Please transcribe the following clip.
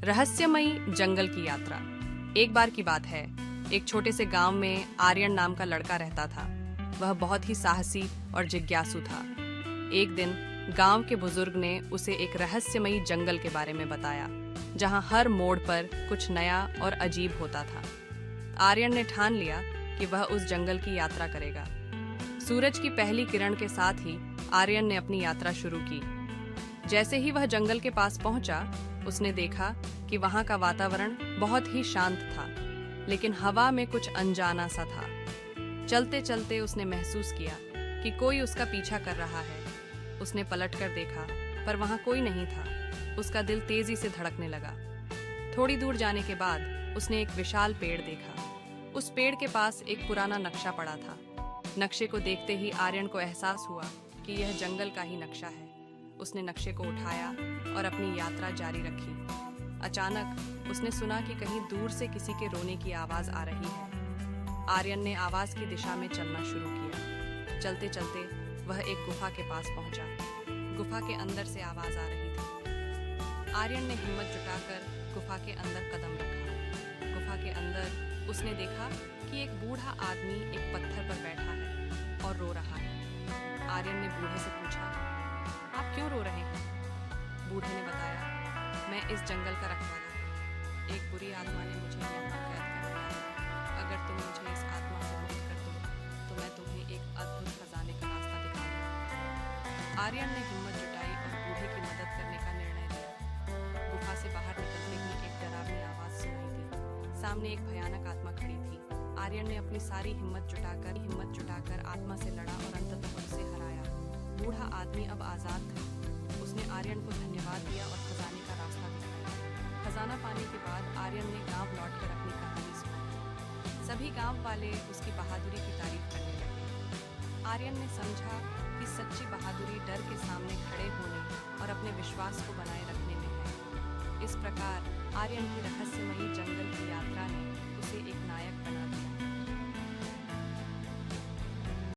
रहस्यमयी जंगल की यात्रा। एक बार की बात है, एक छोटे से गांव में आर्यन नाम का लड़का रहता था। वह बहुत ही साहसी और जिज्ञासु था। एक दिन गांव के बुजुर्ग ने उसे एक रहस्यमयी जंगल के बारे में बताया, जहां हर मोड़ पर कुछ नया और अजीब होता था। आर्यन ने ठान लिया कि वह उस जंगल की यात्रा करेगा। सूरज की पहली किरण के साथ ही आर्यन ने अपनी यात्रा शुरू की। जैसे ही वह जंगल के पास पहुंचा, उसने देखा कि वहां का वातावरण बहुत ही शांत था, लेकिन हवा में कुछ अनजाना सा था। चलते चलते उसने महसूस किया कि कोई उसका पीछा कर रहा है। उसने पलट कर देखा, पर वहां कोई नहीं था। उसका दिल तेजी से धड़कने लगा। थोड़ी दूर जाने के बाद उसने एक विशाल पेड़ देखा। उस पेड़ के पास एक पुराना नक्शा पड़ा था। नक्शे को देखते ही आर्यन को एहसास हुआ कि यह जंगल का ही नक्शा है। उसने नक्शे को उठाया और अपनी यात्रा जारी रखी। अचानक उसने सुना कि कहीं दूर से किसी के रोने की आवाज आ रही है। आर्यन ने आवाज की दिशा में चलना शुरू किया। चलते चलते वह एक गुफा के पास पहुंचा। गुफा के अंदर से आवाज आ रही थी। आर्यन ने हिम्मत जुटाकर गुफा के अंदर कदम रखा। गुफा के अंदर उसने देखा कि एक बूढ़ा आदमी एक पत्थर पर बैठा है और रो रहा है। आर्यन ने बूढ़े से पूछा, आप क्यों रो रहे हैं? बूढ़े ने बताया, मैं इस जंगल का रखवाला हूँ। एक बुरी आत्मा ने मुझे यहाँ कैद कर लिया है। अगर तुम मुझे इस आत्मा से मुक्त कर दो, तो मैं तुम्हें एक अद्भुत खजाने का रास्ता दिखाऊंगा। आर्यन ने हिम्मत जुटाई और बूढ़े की मदद करने का निर्णय लिया। गुफा से बाहर निकलते ही एक डरावनी आवाज सुनाई दी। सामने एक भयानक आत्मा खड़ी थी। आर्यन ने अपनी सारी हिम्मत जुटाकर आत्मा से लड़ा और अंततः उसे हराया। बूढ़ा आदमी अब आजाद था। उसने आर्यन को धन्यवाद दिया और खजाने का रास्ता दिखाया। खजाना पाने के बाद आर्यन ने गांव लौटकर अपनी कहानी सुनाई। सभी गांव वाले उसकी बहादुरी की तारीफ करने लगे। आर्यन ने समझा कि सच्ची बहादुरी डर के सामने खड़े होने और अपने विश्वास को बनाए रखने में है। इस प्रकार आर्यन की रहस्यमयी